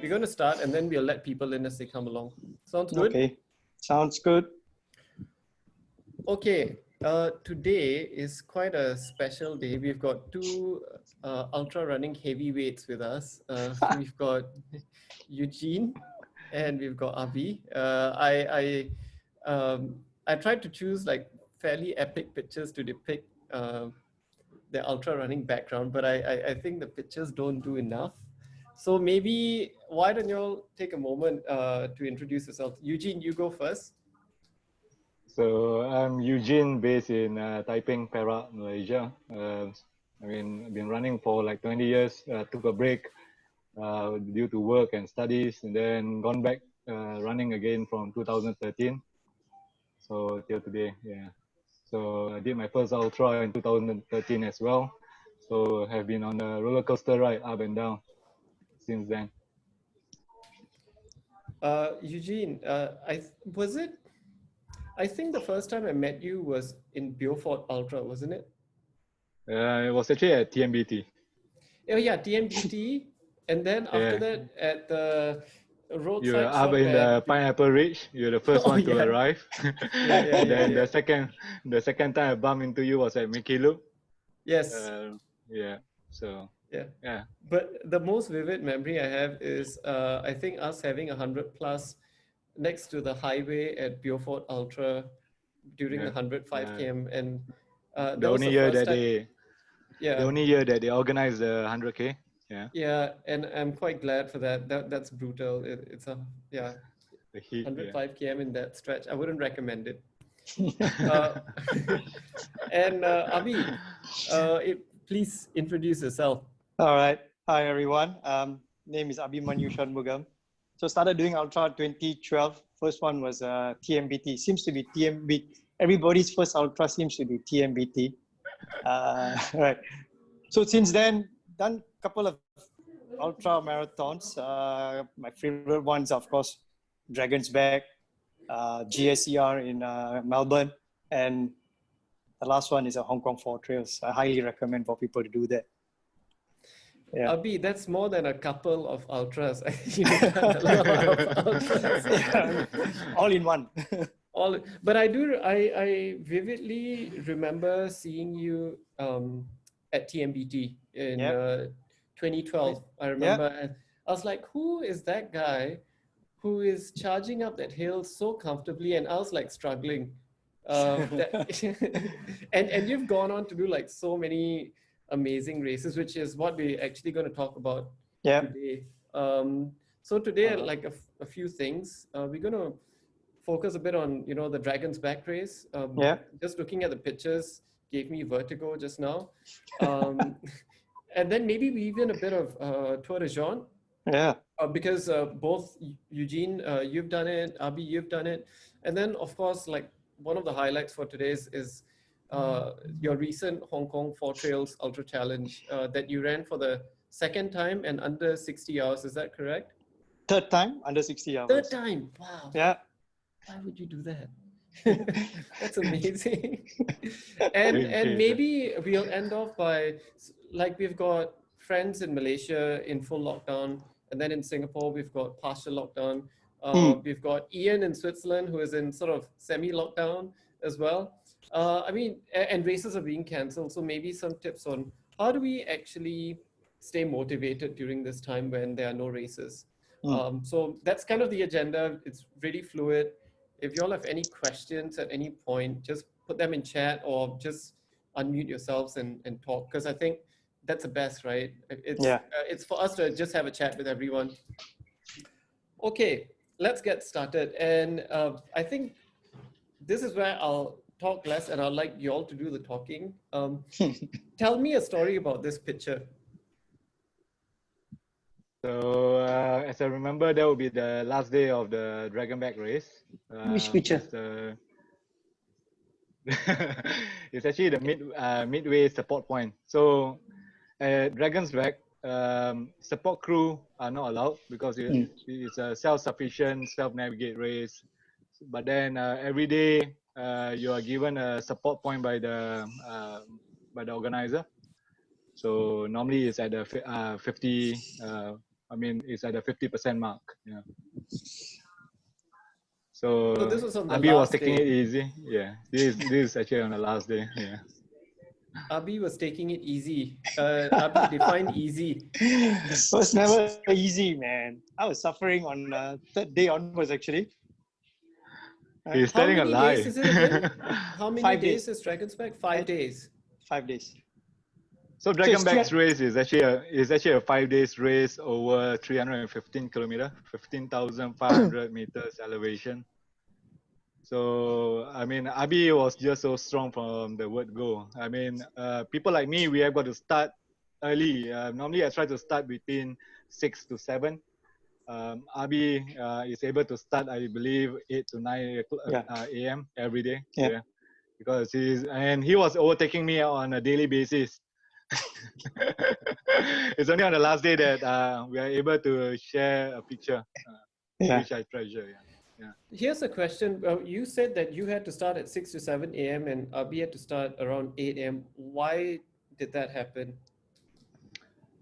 we're going to start and then we'll let people in as they come along. Sounds good? Okay, sounds good. Okay, today is quite a special day. We've got two ultra running heavyweights with us. We've got Ewegene and we've got Abi. I tried to choose like fairly epic pictures to depict their ultra running background, but I think the pictures don't do enough. So maybe why don't you all take a moment to introduce yourself? Ewegene, you go first. So I'm Ewegene, based in Taiping, Perak, Malaysia. I've been running for like 20 years. Took a break due to work and studies, and then gone back running again from 2013. So till today, yeah. So I did my first ultra in 2013 as well. So have been on a roller coaster ride up and down since then. Ewegene, I think the first time I met you was in Beaufort Ultra, wasn't it? It was actually at TMBT. Oh yeah, TMBT, and then after that at the roadside You're shop up in the Pineapple Ridge. You're the first one to arrive. Then the second time I bumped into you was at Mickey Loop. Yes. So yeah. But the most vivid memory I have is I think us having 100+ next to the highway at Beaufort Ultra during the 105 km, and the only year that they organized the 100K. Yeah, and I'm quite glad for that. That's brutal. It's a the heat, 105 km in that stretch. I wouldn't recommend it. And Abi, please introduce yourself. All right. Hi everyone. Name is Abimanyu Shunmugam. So started doing ultra 2012. First one was TMBT. Seems to be TMBT. Everybody's first ultra seems to be TMBT. Right. So since then, done a couple of ultra marathons. My favorite ones, of course, Dragon's Back, GSER in Melbourne, and the last one is a Hong Kong 4 Trails. I highly recommend for people to do that. Yeah. Abi, that's more than a couple of ultras. You've done a lot of ultras. All in one. But I vividly remember seeing you at TMBT in 2012. I remember, and I was like, who is that guy who is charging up that hill so comfortably? And I was like struggling. And you've gone on to do like so many amazing races, which is what we're actually going to talk about today. So today, like a few things, we're going to focus a bit on, the Dragon's Back race. Just looking at the pictures gave me vertigo just now. And then maybe even a bit of Tour de Jean. Because both Ewegene, you've done it, Abi, you've done it. And then, of course, like one of the highlights for today's is your recent Hong Kong 4 Trails Ultra Challenge that you ran for the second time and under 60 hours. Is that correct? Third time, under 60 hours. Third time. Wow. Yeah. Why would you do that? That's amazing. and maybe we'll end off by, like, we've got friends in Malaysia in full lockdown, and then in Singapore we've got partial lockdown. We've got Ian in Switzerland who is in sort of semi-lockdown as well. And races are being cancelled. So maybe some tips on how do we actually stay motivated during this time when there are no races. So that's kind of the agenda. It's really fluid. If you all have any questions at any point, just put them in chat or just unmute yourselves and talk, because I think that's the best, right? It's for us to just have a chat with everyone. Okay, let's get started. And I think this is where I'll talk less and I'd like you all to do the talking. Tell me a story about this picture. So as I remember, that will be the last day of the Dragon Back race. Which picture? It's actually the midway support point. So at Dragon's Back, support crew are not allowed because it's a self-sufficient, self-navigate race. But then every day you are given a support point by the organizer. So normally it's at the 50 I mean, it's at the 50% mark. Yeah. So So this was on the Abi was last taking day. it easy. Yeah, this is actually on the last day. Yeah. Abi was taking it easy. Abi defined easy. It was never easy, man. I was suffering on third day onwards, actually. He's How telling a many days lie. is it again? How many 5 days days. is Dragon's Back? 5 days. 5 days. So So it's Dragonback's race is actually a 5 days race over 315 kilometer, 15,500 meters elevation. So I mean, Abi was just so strong from the word go. I mean, people like me, we have got to start early. Normally, I try to start between 6 to 7. Abi is able to start, I believe, 8 to 9 a.m. every day. Yeah. Because he was overtaking me on a daily basis. It's only on the last day that we are able to share a picture, which I treasure. Yeah. Here's a question. You said that you had to start at 6 to 7 a.m. and Abi had to start around 8 a.m. Why did that happen?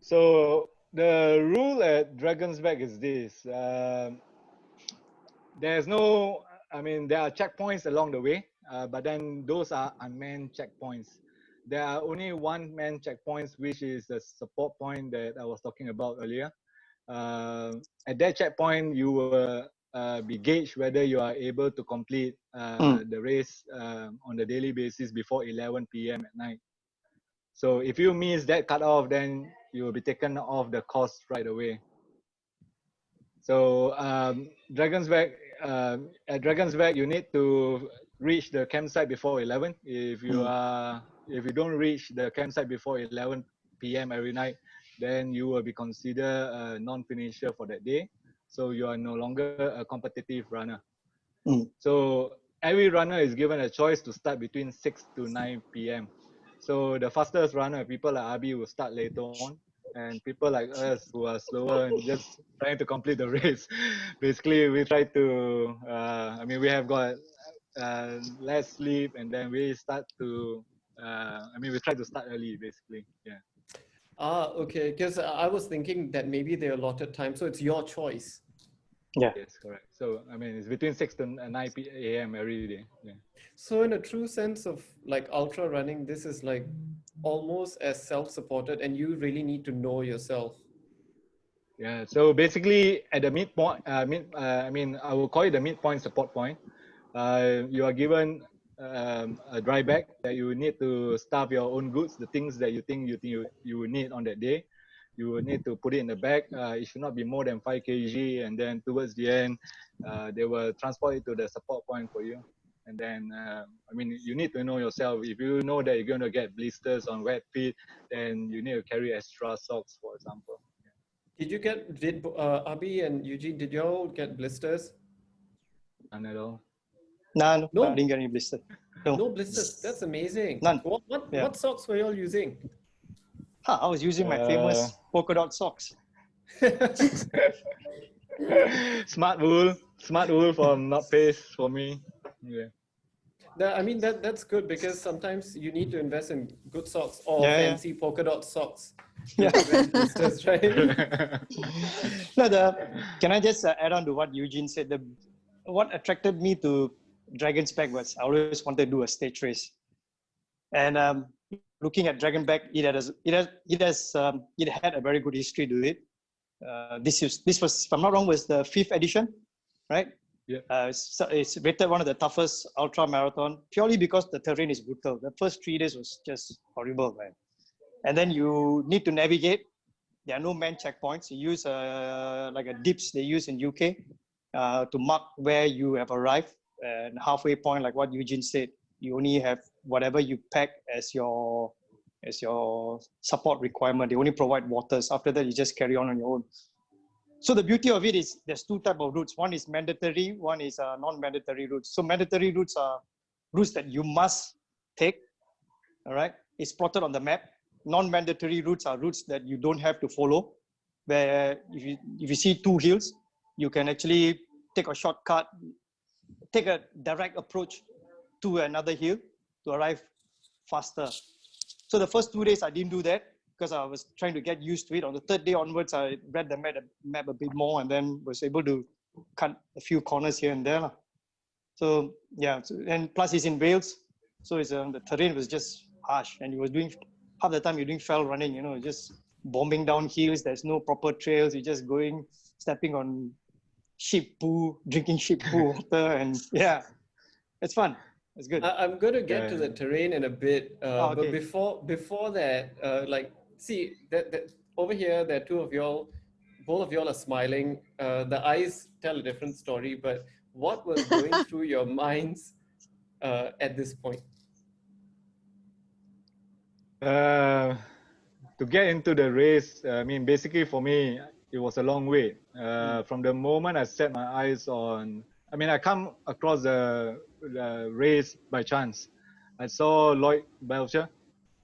So the rule at Dragon's Back is this. There's no, I mean, there are checkpoints along the way, but then those are unmanned checkpoints. There are only one-man checkpoints, which is the support point that I was talking about earlier. At that checkpoint, you will be gauged whether you are able to complete the race on the daily basis before 11 p.m. at night. So if you miss that cutoff, then you will be taken off the course right away. So Dragon's Back, at Dragon's Back, you need to reach the campsite before 11. If you don't reach the campsite before 11 p.m. every night, then you will be considered a non-finisher for that day. So you are no longer a competitive runner. So every runner is given a choice to start between 6 to 9 p.m. So the fastest runner, people like Abi, will start later on. And people like us who are slower and just trying to complete the race, basically we try to, we have got less sleep, and then we start to, we try to start early, basically. Yeah. Okay. Because I was thinking that maybe they allotted time, so it's your choice. Yeah. Yes, correct. So it's between 6 to 9 a.m. every day. Yeah. So in a true sense of like ultra running, this is like almost as self-supported, and you really need to know yourself. Yeah. So basically, at the midpoint, I will call it the midpoint support point. You are given a dry bag that you need to stuff your own goods, the things that you think you will need on that day. You will need to put it in the bag. It should not be more than 5 kg, and then towards the end, they will transport it to the support point for you. And then, you need to know yourself. If you know that you're going to get blisters on wet feet, then you need to carry extra socks, for example. Did Abi and Eugene, did you all get blisters? None at all. No, No. I didn't get any blister. No blisters. That's amazing. None. What socks were you all using? I was using my famous polka dot socks. Smart wool from Not Paste for me. Yeah. That's good, because sometimes you need to invest in good socks or fancy polka dot socks. Yeah. Blisters, right? Can I just add on to what Eugene said? What attracted me to Dragon's Back was I always wanted to do a stage race, and looking at Dragon Back, it had a very good history to it. This was, if I'm not wrong, was the 5th edition, right? Yeah. So it's rated one of the toughest ultra marathon purely because the terrain is brutal. The first 3 days was just horrible, man. And then you need to navigate. There are no man checkpoints. You use like a dips they use in UK to mark where you have arrived. And halfway point, like what Eugene said, you only have whatever you pack as your support requirement. They only provide waters. After that, you just carry on your own. So the beauty of it is there's 2 types of routes. One is mandatory, one is non-mandatory routes. So mandatory routes are routes that you must take. All right, it's plotted on the map. Non-mandatory routes are routes that you don't have to follow. Where if you see 2 hills, you can actually take a shortcut, take a direct approach to another hill to arrive faster. So the first 2 days I didn't do that. because I was trying to get used to it. On the third day onwards, I read the map a bit more and then was able to cut a few corners here and there. So yeah, and plus it's in Wales, so it's the terrain was just harsh, and you was doing half the time you're doing fell running, just bombing down hills. There's no proper trails. You're just going, stepping on sheep poo, drinking sheep poo water, and yeah, it's fun. It's good. I'm going to get to the terrain in a bit, okay. but before that, see that over here there are two of y'all, both of y'all are smiling. The eyes tell a different story, but what was going through your minds at this point? To get into the race, I mean, basically for me, it was a long wait. From the moment I set my eyes on, I mean, I come across the race by chance. I saw Lloyd Belcher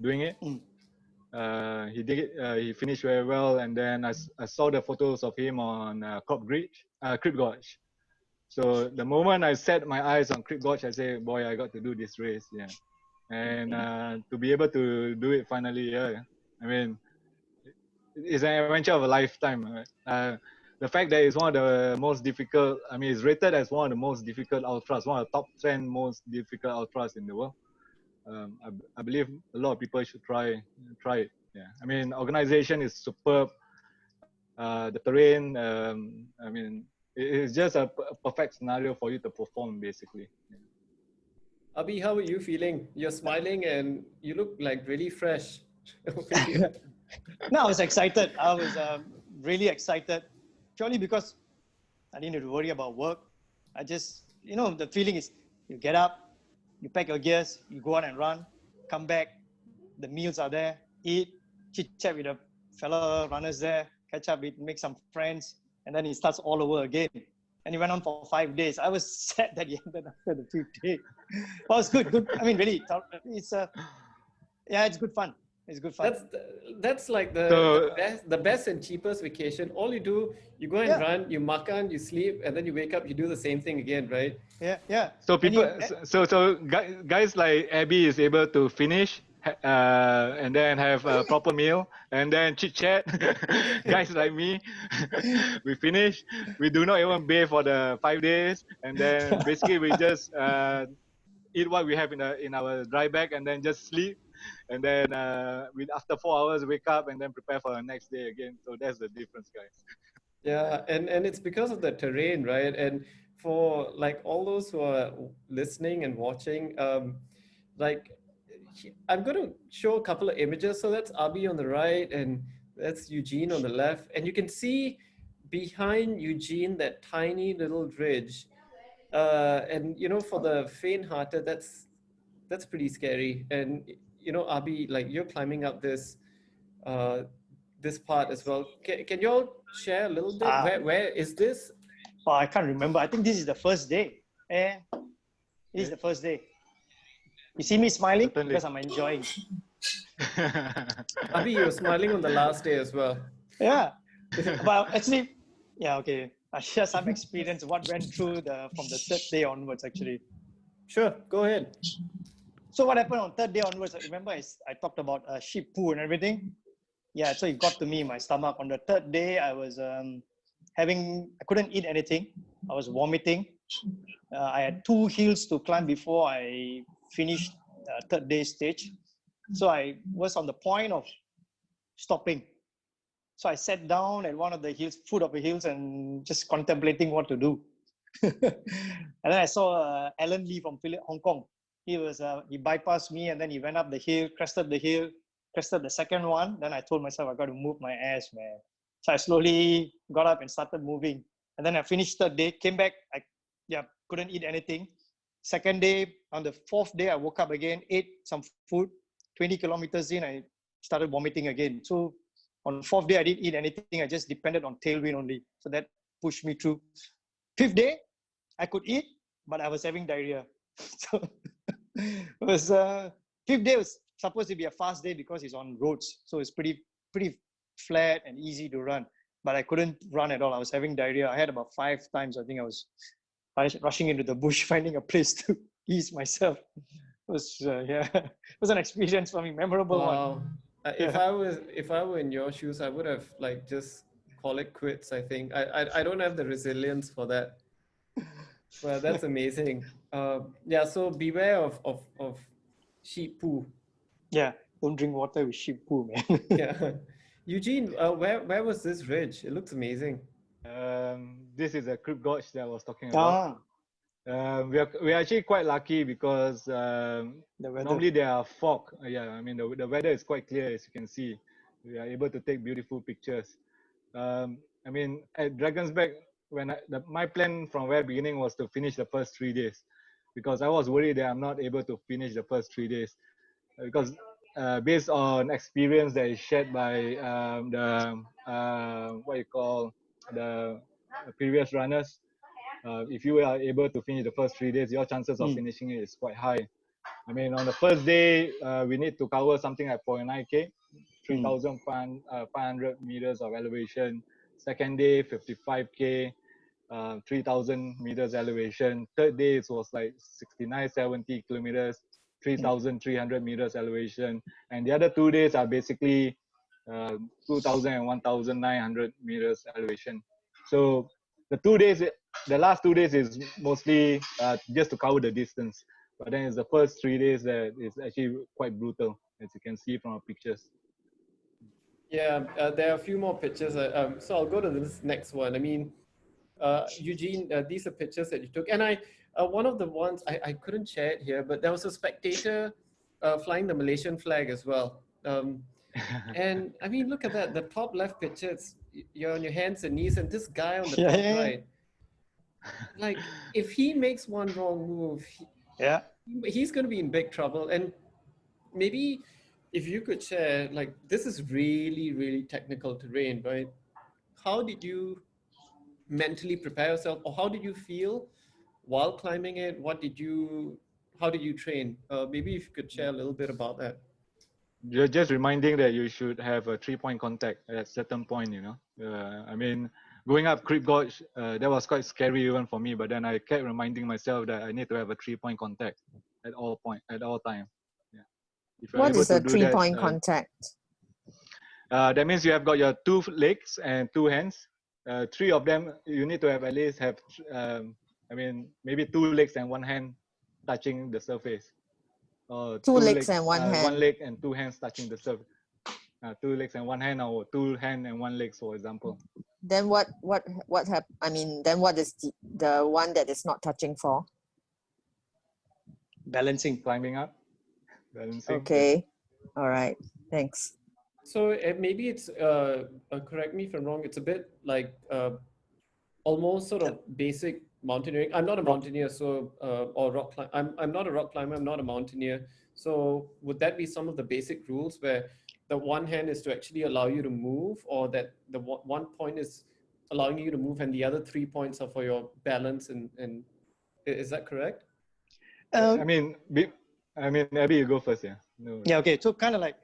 doing it. He did it, he finished very well, and then I saw the photos of him on Crib Gorge. So the moment I set my eyes on Crib Gorge, I say, boy, I got to do this race, yeah. And to be able to do it finally, yeah. I mean, it's an adventure of a lifetime. The fact that it's one of the most difficult, I mean, it's rated as one of the most difficult ultras, one of the top 10 most difficult ultras in the world. I believe a lot of people should try it. Yeah, I mean, organization is superb. The terrain, I mean, it's just a perfect scenario for you to perform, basically. Yeah. Abi, how are you feeling? You're smiling and you look like really fresh. No, I was excited. I was really excited, purely because I didn't need to worry about work. I just, the feeling is you get up, you pack your gears, you go out and run, come back, the meals are there, eat, chit-chat with the fellow runners there, catch up with, make some friends, and then it starts all over again. And it went on for 5 days. I was sad that it ended after the 5th day. But it was good. I mean, really, it's it's good fun. It's good fun. That's like the best and cheapest vacation. All you do, you go and run, you makan, you sleep, and then you wake up, you do the same thing again, right? Yeah. So people, so guys like Abby is able to finish and then have a proper meal and then chit chat. Guys like me, we finish. We do not even bathe for the 5 days, and then basically we just eat what we have in our dry bag and then just sleep. And then after 4 hours, wake up and then prepare for the next day again. So that's the difference, guys. Yeah, and it's because of the terrain, right? And for like all those who are listening and watching, I'm going to show a couple of images. So that's Abi on the right and that's Eugene on the left. And you can see behind Eugene that tiny little ridge. And for the faint-hearted, that's pretty scary. And Abi, like you're climbing up this part as well. Can you all share a little bit? Where is this? Oh, I can't remember. I think this is the first day. This is the first day. You see me smiling? Certainly. Because I'm enjoying. Abi, you're smiling on the last day as well. Yeah. But actually, okay. I share some experience what went through from the 3rd day onwards, actually. Sure, go ahead. So what happened on 3rd day onwards, I remember I talked about sheep poo and everything. Yeah, so it got to me in my stomach. On the 3rd day, I was I couldn't eat anything. I was vomiting. I had 2 hills to climb before I finished 3rd day stage. So I was on the point of stopping. So I sat down at one of the hills, foot of the hills, and just contemplating what to do. And then I saw Alan Lee from Hong Kong. He bypassed me and then he went up the hill, crested the second one. Then I told myself, I got to move my ass, man. So I slowly got up and started moving. And then I finished 3rd day, came back. I couldn't eat anything. 2nd day, on the 4th day, I woke up again, ate some food. 20 kilometers in, I started vomiting again. So on 4th day, I didn't eat anything. I just depended on tailwind only. So that pushed me through. 5th day, I could eat, but I was having diarrhea. So it was 5th day was supposed to be a fast day because it's on roads. So it's pretty flat and easy to run. But I couldn't run at all. I was having diarrhea. I had about 5 times. I think I was rushing into the bush, finding a place to ease myself. It was it was an experience for me, memorable one. If I were in your shoes, I would have like just call it quits. I think I don't have the resilience for that. Well, that's amazing. Yeah. So beware of sheep poo. Yeah, don't drink water with sheep poo, man. Yeah. Eugene, where was this ridge? It looks amazing. This is a creep gorge that I was talking about. Ah, We are actually quite lucky because the weather. normally there are fog. Yeah, I mean the weather is quite clear, as you can see. We are able to take beautiful pictures. I mean at Dragon's Back, my plan from very beginning was to finish the first 3 days, because I was worried that I'm not able to finish the first 3 days, because based on experience that is shared by the what you call the previous runners, if you are able to finish the first 3 days, your chances of finishing it is quite high. I mean, on the first day, we need to cover something like 0.9K, 3,500 meters of elevation. Second day, 55K, 3,000 meters elevation. Third day, it was like 69, 70 kilometers, 3,300 meters elevation. And the other 2 days are basically 2,000 and 1,900 meters elevation. So the last 2 days is mostly just to cover the distance. But then it's the first 3 days that is actually quite brutal, as you can see from our pictures. Yeah, there are a few more pictures. So I'll go to this next one. I mean, Eugene, these are pictures that you took, and one of the ones I couldn't share it here, but there was a spectator flying the Malaysian flag as well. And I mean, look at that. The top left picture, you're on your hands and knees, and this guy on the top right. Like, if he makes one wrong move, he's going to be in big trouble. And maybe if you could share, like, this is really, really technical terrain, right? How did you mentally prepare yourself, or how did you feel while climbing it? How did you train? Maybe if you could share a little bit about that. You're just reminding that you should have a 3-point contact at a certain point, I mean, going up Creep Gorge, that was quite scary even for me, but then I kept reminding myself that I need to have a 3-point contact at all time. Yeah. If you're What able is to a do 3-point contact? That means you have got your 2 legs and 2 hands. 3 of them, you need to have at least I mean, maybe 2 legs and 1 hand touching the surface. Or 2 legs and 1 hand. 1 leg and 2 hands touching the surface. 2 legs and 1 hand, or 2 hand and 1 legs, for example. Then what I mean, then what is the one that is not touching for? Balancing. Climbing up. Balancing. Okay. All right. Thanks. So maybe it's, correct me if I'm wrong, it's a bit like almost sort of basic mountaineering. I'm not a mountaineer, so or rock climber. I'm not a rock climber. I'm not a mountaineer. So would that be some of the basic rules where the one hand is to actually allow you to move, or that the one point is allowing you to move, and the other 3 points are for your balance? And is that correct? I mean, Abby, you go first. Yeah. No. Yeah. Okay. So kind of like,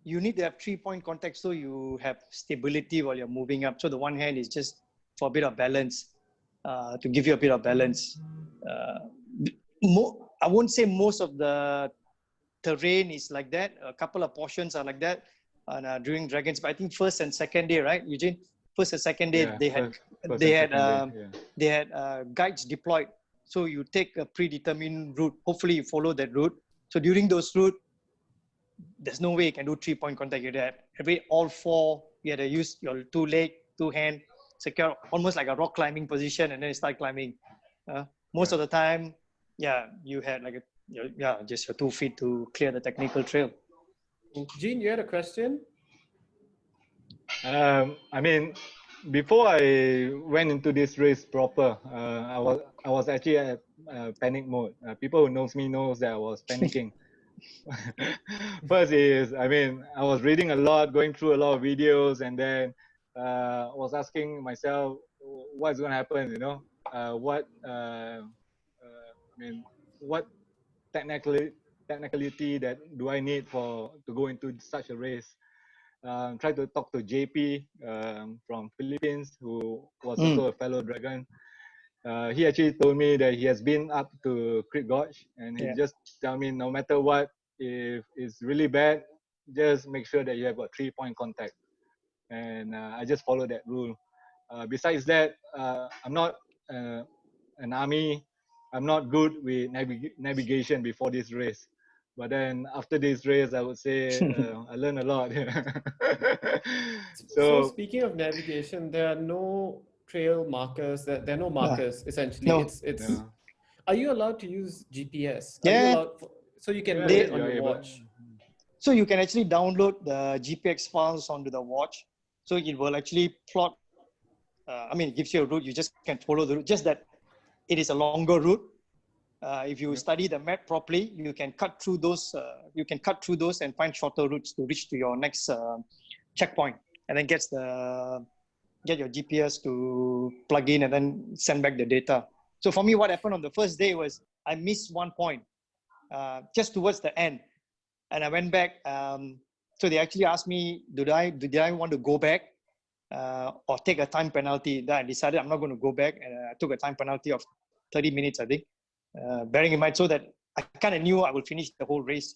you need to have 3-point contact so you have stability while you're moving up. So the one hand is just for a bit of balance, to give you a bit of balance. I won't say most of the terrain is like that. A couple of portions are like that during Dragons, but I think first and second day, right, Eugene? First and second day, they had guides deployed. So you take a predetermined route. Hopefully you follow that route. So during those routes, there's no way you can do 3-point contact. You had all 4, you had to use your 2 leg, 2 hand, secure almost like a rock climbing position, and then you start climbing. Most of the time, you had like just your 2 feet to clear the technical trail. Gene, you had a question? I mean, before I went into this race proper, I was actually at panic mode. People who knows me knows that I was panicking. First is, I mean, I was reading a lot, going through a lot of videos, and then I was asking myself, what's going to happen? What technicality that do I need to go into such a race? Try to talk to JP from Philippines, who was also a fellow dragon. He actually told me that he has been up to Creek Gorge, and he just tell me, no matter what, if it's really bad, just make sure that you have got 3-point contact. And I just follow that rule. Besides that, I'm not an army. I'm not good with navigation before this race. But then after this race, I would say I learned a lot. So So speaking of navigation, there are no trail markers. There are no markers. Essentially, No. it's. yeah, Are you allowed to use GPS? Are you Yeah. allowed? So you can yeah, load it on you're your able. watch. So you can actually download the GPX files onto the watch. So it will actually plot. I mean, it gives you a route. You just can follow the route. Just that it is a longer route. If you study the map properly, you can cut through those. You can cut through those and find shorter routes to reach to your next checkpoint, and then get your GPS to plug in and then send back the data. So for me, what happened on the first day was I missed one point just towards the end, and I went back. So they actually asked me, did I want to go back or take a time penalty? Then I decided I'm not going to go back, and I took a time penalty of 30 minutes, I think. Bearing in mind so that I kind of knew I would finish the whole race.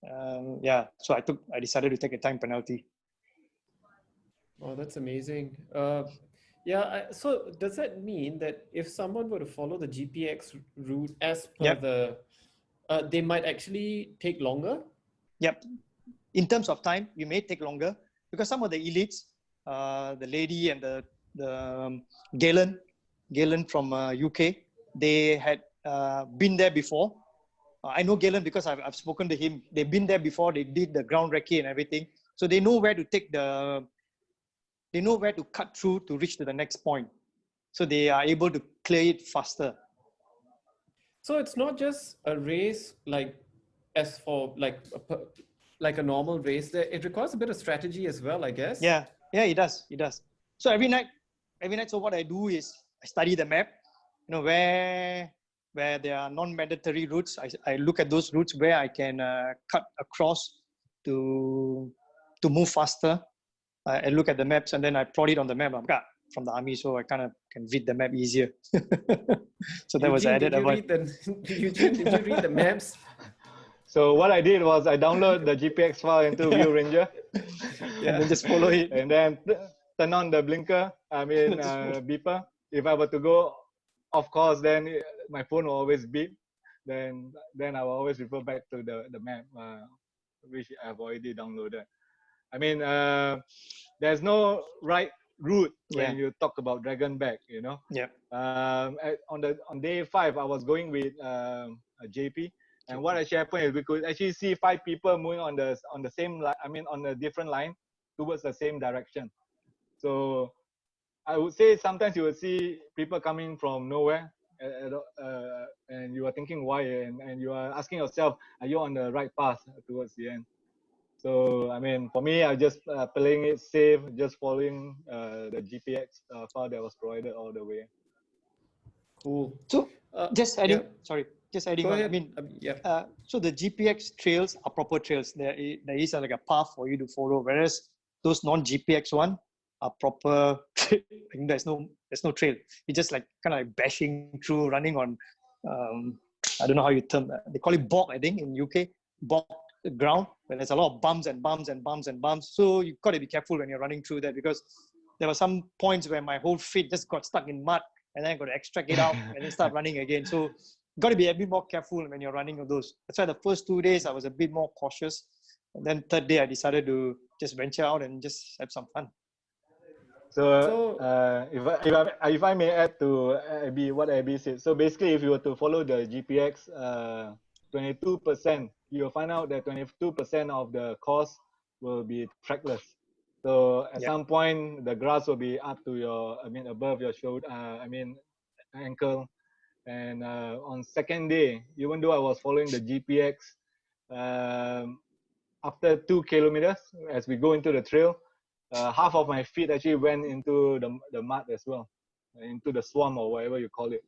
Yeah, so I decided to take a time penalty. Oh, that's amazing. Yeah. So does that mean that if someone were to follow the GPX route as per Yep. they might actually take longer? Yep. In terms of time, you may take longer because some of the elites, the lady and the Galen from UK, they had been there before. I know Galen because I've spoken to him. They've been there before. They did the ground recce and everything, so they know where to they know where to cut through to reach to the next point. So they are able to clear it faster. So it's not just a race as for like a normal race. There, it requires a bit of strategy as well, I guess. Yeah, it does. So every night, so what I do is I study the map, where there are non-mandatory routes. I look at those routes where I can cut across to move faster. I look at the maps and then I plot it on the map. I'm from the army, so I kind of can read the map easier. So that was Eugene, added. Eugene, did you read the maps? So what I did was I download the GPX file into View Ranger. And then just follow it. And then turn on the blinker, beeper. If I were to go off course, then my phone will always beep. Then I will always refer back to the map, which I've already downloaded. I mean, there's no right route when you talk about Dragon Back, Yeah. On day 5, I was going with JP. And what actually happened is we could actually see 5 people moving on the same line. I mean, on a different line towards the same direction. So I would say sometimes you will see people coming from nowhere, and you are thinking why, and you are asking yourself, are you on the right path towards the end? So I mean, for me, I just playing it safe, just following the GPX file that was provided all the way. Cool. So just adding, just adding Go on. ahead. I mean, so the GPX trails are proper trails. There is like a path for you to follow, whereas those non-GPX one are proper. there's no trail. It's just like kind of like bashing through, running on. I don't know how you term that. They call it bog, I think, in UK. Bog ground, where there's a lot of bumps and bumps and bumps and bumps. So you got to be careful when you're running through that, because there were some points where my whole feet just got stuck in mud, and then I got to extract it out and then start running again. So got to be a bit more careful when you're running of those. That's why the first 2 days I was a bit more cautious, and then third day I decided to just venture out and just have some fun. So if I may add to what Abby said, so basically if you were to follow the GPX 22%, you'll find out that 22% of the course will be trackless. So at some point the grass will be up to above your shoulder, ankle. And on second day, even though I was following the GPX, after 2 kilometers, as we go into the trail, half of my feet actually went into the mud as well, into the swamp or whatever you call it.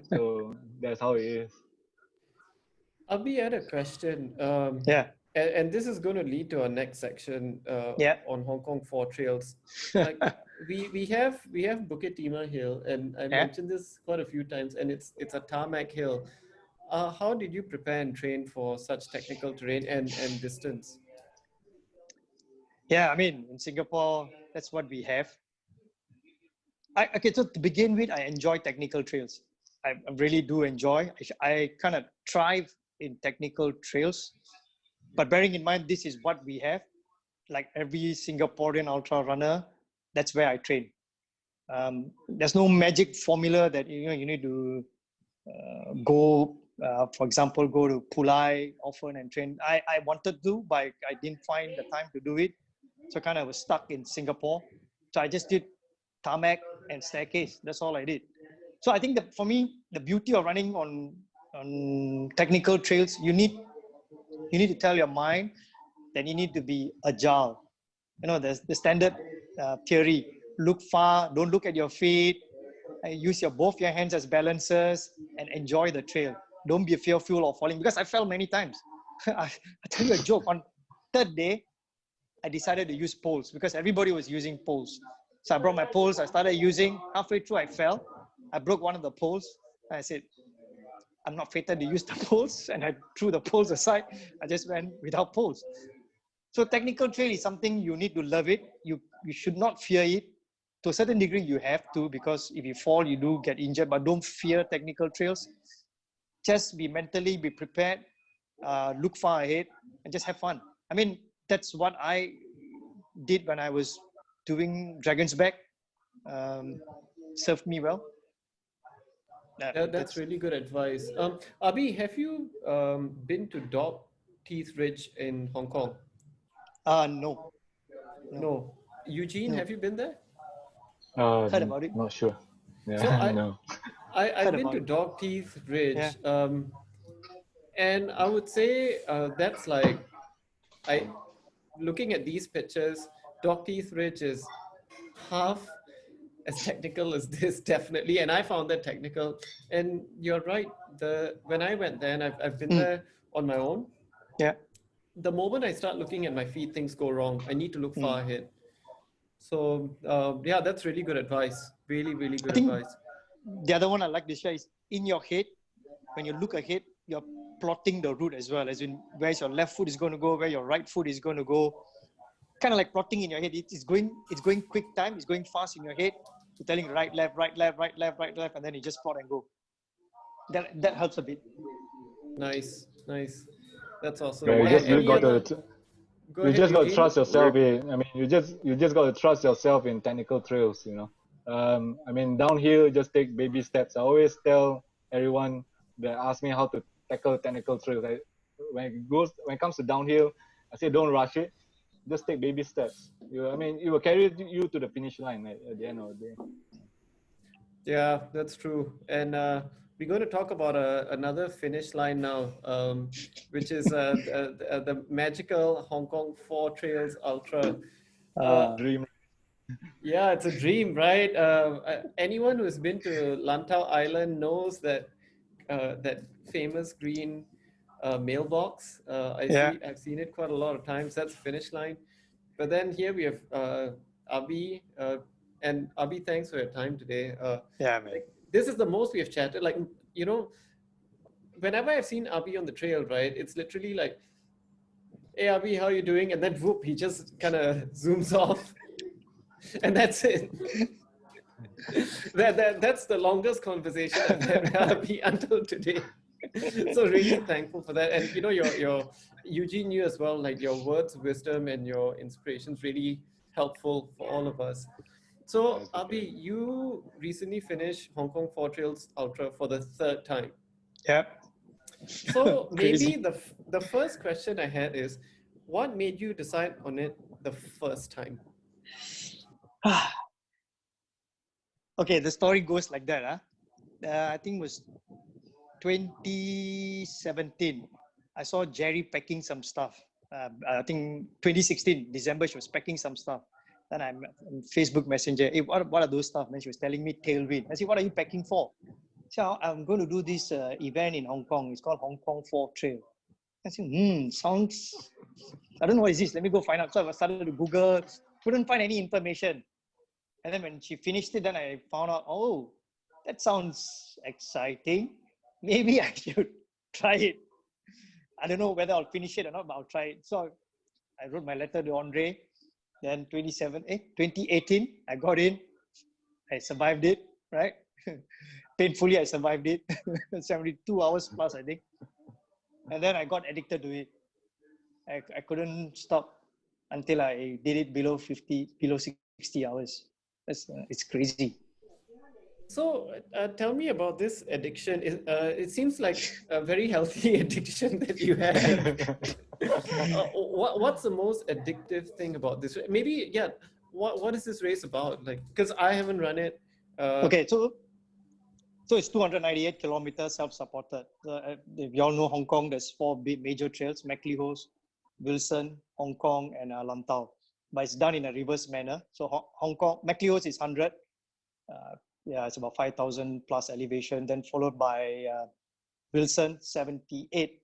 So that's how it is. Abi, I had a question. And this is going to lead to our next section on Hong Kong 4 trails. Like we have Bukit Timah Hill, and I mentioned this quite a few times, and it's a tarmac hill. How did you prepare and train for such technical terrain and distance? Yeah, I mean, in Singapore, that's what we have. Okay, so to begin with, I enjoy technical trails. I really do enjoy. I kind of thrive in technical trails. But bearing in mind, this is what we have. Like every Singaporean ultra runner, that's where I train. There's no magic formula that you need to go. For example, go to Pulai often and train. I wanted to, but I didn't find the time to do it. So kind of was stuck in Singapore. So I just did tarmac and staircase. That's all I did. So I think that for me, the beauty of running on technical trails, you need to tell your mind that you need to be agile. There's the standard theory: look far, don't look at your feet, use both your hands as balancers, and enjoy the trail. Don't be fearful of falling, because I fell many times. I tell you a joke. On third day, I decided to use poles because everybody was using poles. So I brought my poles. I started using. Halfway through, I fell. I broke one of the poles. And I said, I'm not fated to use the poles. And I threw the poles aside. I just went without poles. So technical trail is something you need to love it. You should not fear it. To a certain degree, you have to, because if you fall, you do get injured. But don't fear technical trails. Just be prepared, look far ahead, and just have fun. I mean, that's what I did when I was doing Dragon's Back. Served me well. That's really good advice. Abi, have you been to Dog Teeth Ridge in Hong Kong? No. No. Eugene, No. have you been there? Heard about it. Not sure. Yeah, So no. I've been to Dog Teeth Ridge, and I would say that's like, looking at these pictures, Dog Teeth Ridge is half as technical as this, definitely, and I found that technical. And you're right. When I went there, and I've been there on my own. Yeah. The moment I start looking at my feet, things go wrong. I need to look far ahead. So yeah, that's really good advice. Really, really good advice. The other one I like to share is, in your head, when you look ahead, you're plotting the route as well, as in where your left foot is going to go, where your right foot is going to go. Kind of like plotting in your head. It's going quick time. It's going fast in your head. You're telling right, left, right, left, right, left, right, left, and then you just plot and go. That helps a bit. Nice. That's awesome. Yeah, you just got to trust yourself in. I mean, you just got to trust yourself in technical trails. I mean, downhill, just take baby steps. I always tell everyone that ask me how to tackle technical trails. When it comes to downhill, I say don't rush it. Just take baby steps. I mean, it will carry you to the finish line at the end of the day. Yeah, that's true. And we're going to talk about another finish line now, which is the magical Hong Kong 4 Trails Ultra. Dream. Yeah, it's a dream, right? Anyone who's been to Lantau Island knows that that famous green mailbox. I've seen it quite a lot of times. That's finish line. But then here we have Abi, and Abi, thanks for your time today. Man. This is the most we have chatted. Like, whenever I've seen Abi on the trail, right, it's literally like, hey, Abi, how are you doing? And then whoop, he just kind of zooms off. And that's it. That's the longest conversation I've had with Abi until today. So really thankful for that. And your Eugene, you as well, like your words of wisdom and your inspirations really helpful for all of us. So Abi, you recently finished Hong Kong 4 Trails Ultra for the 3rd time. Yeah. So maybe the first question I had is, what made you decide on it the first time? Okay, the story goes like that. I think it was 2017. I saw Jerry packing some stuff. I think 2016, December, she was packing some stuff. Then I'm on Facebook Messenger. Hey, what are those stuff? And she was telling me tailwind. I said, what are you packing for? So I'm going to do this event in Hong Kong. It's called Hong Kong 4 Trail. I said, sounds, I don't know what is this. Let me go find out. So I started to Google, couldn't find any information. And then when she finished it, then I found out, oh, that sounds exciting. Maybe I should try it. I don't know whether I'll finish it or not, but I'll try it. So I wrote my letter to Andre. Then 2018, I got in. I survived it, right? Painfully, I survived it. 72 hours plus, I think. And then I got addicted to it. I couldn't stop until I did it below 60 hours. It's crazy. So tell me about this addiction. It seems like a very healthy addiction that you have. What's the most addictive thing about this? Maybe, yeah, what is this race about? Like, because I haven't run it. Okay, so it's 298 kilometers self-supported. If you all know Hong Kong, there's 4 big major trails: Maclehose, Wilson, Hong Kong, and Lantau. But it's done in a reverse manner. So Hong Kong, Maclehose is 100. Yeah, it's about 5,000 plus elevation. Then followed by Wilson, 78,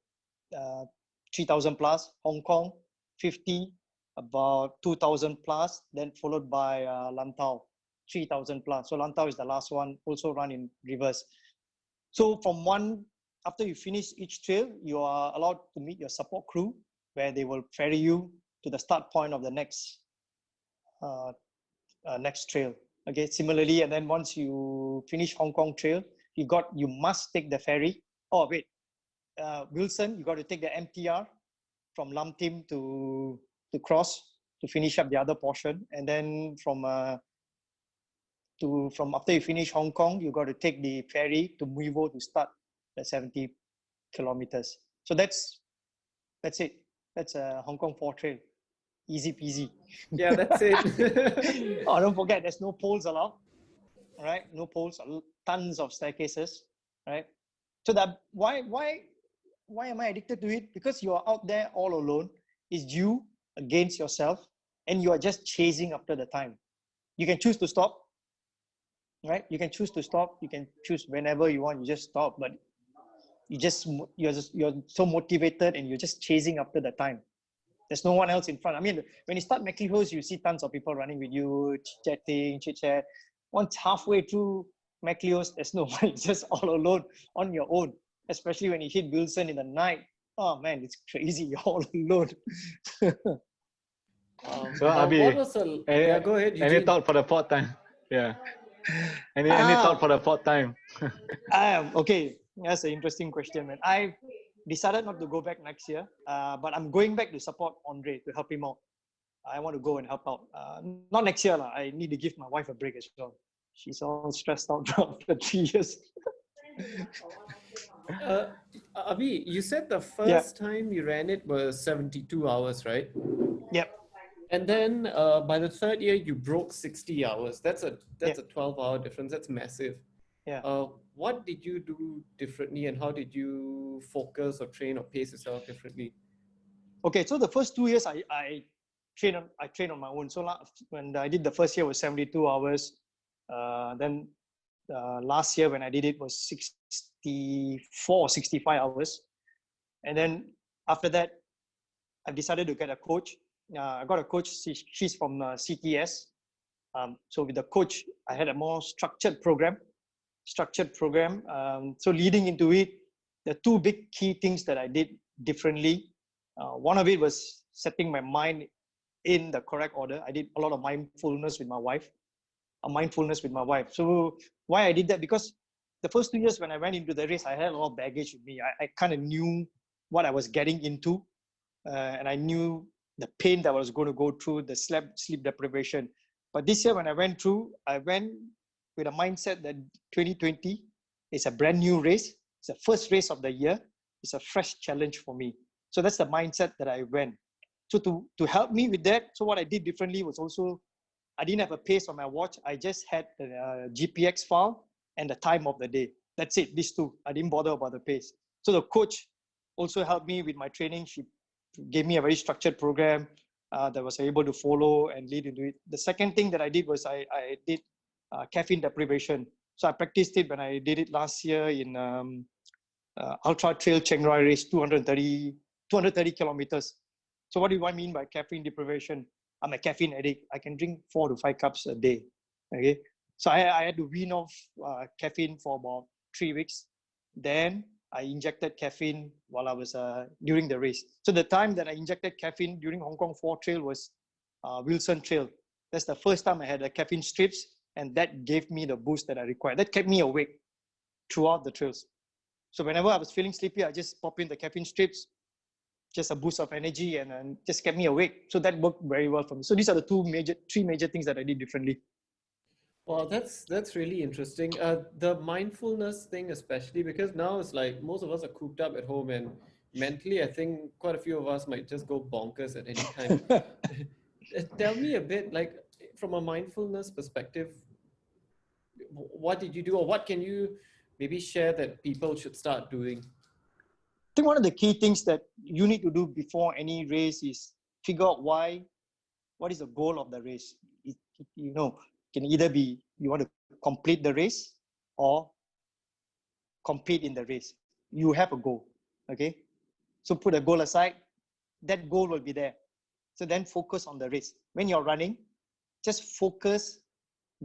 3,000 plus. Hong Kong, 50, about 2,000 plus. Then followed by Lantau, 3,000 plus. So Lantau is the last one, also run in reverse. So after you finish each trail, you are allowed to meet your support crew, where they will ferry you to the start point of the next trail. Okay, similarly, and then once you finish Hong Kong trail, you must take the ferry. Oh wait, Wilson, you got to take the MTR from Lam Tim to cross to finish up the other portion, and then from after you finish Hong Kong, you got to take the ferry to Muivo to start the 70 kilometers. So that's it. That's a Hong Kong 4 trail. Easy peasy. Yeah, that's it. Oh, don't forget, there's no poles allowed. All right, no poles, tons of staircases. Right. So that why am I addicted to it? Because you are out there all alone. It's you against yourself, and you are just chasing after the time. You can choose to stop. Right? You can choose to stop. You can choose whenever you want. You just stop, but you're so motivated, and you're just chasing after the time. There's no one else in front. I mean, when you start Maclehose, you see tons of people running with you, chatting, chit-chat. Once halfway through Maclehose, there's no one. It's just all alone on your own. Especially when you hit Wilson in the night. Oh man, it's crazy. You're all alone. So Abi, what was yeah, go ahead, Eugene. any thought for the 4th time? Yeah. Any thought for the 4th time? Okay, that's an interesting question, man. I decided not to go back next year, but I'm going back to support Andre, to help him out. I want to go and help out. Not next year, I need to give my wife a break as well. She's all stressed out after 3 years. Abi, you said the first time you ran it was 72 hours, right? Yep. And then by the 3rd year, you broke 60 hours. That's a 12-hour difference. That's massive. Yeah. What did you do differently, and how did you focus or train or pace yourself differently? Okay, so the first 2 years, I trained on my own. So when I did the first year was 72 hours. Then last year when I did it was 64 or 65 hours. And then after that, I decided to get a coach. I got a coach. She's from CTS. So with the coach, I had a more structured program. So leading into it, the 2 big key things that I did differently. One of it was setting my mind in the correct order. I did a lot of mindfulness with my wife. So why I did that? Because the first 2 years when I went into the race, I had a lot of baggage with me. I kind of knew what I was getting into, and I knew the pain that I was going to go through, the sleep deprivation. But this year when I went with a mindset that 2020 is a brand new race. It's the first race of the year. It's a fresh challenge for me. So that's the mindset that I went. So to help me with that, so what I did differently was also, I didn't have a pace on my watch. I just had the GPX file and the time of the day. That's it, these 2. I didn't bother about the pace. So the coach also helped me with my training. She gave me a very structured program that was able to follow and lead into it. The second thing that I did was I did caffeine deprivation. So I practiced it when I did it last year in Ultra Trail Chiang Rai race, 230 kilometers. So what do I mean by caffeine deprivation? I'm a caffeine addict. I can drink 4 to 5 cups a day. Okay, so I had to wean off caffeine for about 3 weeks. Then I injected caffeine while I was during the race. So the time that I injected caffeine during Hong Kong 4 trail was Wilson Trail. That's the first time I had a caffeine strips, and that gave me the boost that I required. That kept me awake throughout the trails. So whenever I was feeling sleepy, I just pop in the caffeine strips, just a boost of energy, and just kept me awake. So that worked very well for me. So these are the three major things that I did differently. Well, that's really interesting. The mindfulness thing, especially because now it's like most of us are cooped up at home, and mentally, I think quite a few of us might just go bonkers at any time. Tell me a bit, like from a mindfulness perspective, what did you do, or what can you maybe share that people should start doing? I think one of the key things that you need to do before any race is figure out what is the goal of the race. You know, can either be you want to complete the race or compete in the race. You have a goal, okay? So put a goal aside, that goal will be there. So then focus on the race. When you're running, just focus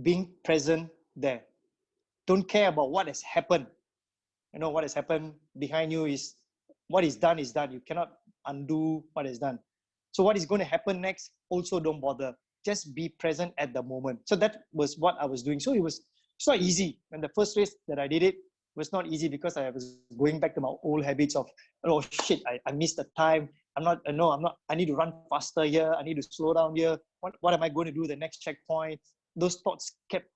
being present there. Don't care about what has happened. You know, what has happened behind you is what is done is done. You cannot undo what is done. So what is going to happen next, also don't bother. Just be present at the moment. So that was what I was doing. So it's not easy. When the first race that I did it was not easy because I was going back to my old habits of, oh shit, I missed the time. I'm not, I need to run faster here. I need to slow down here. What am I going to do the next checkpoint? Those thoughts kept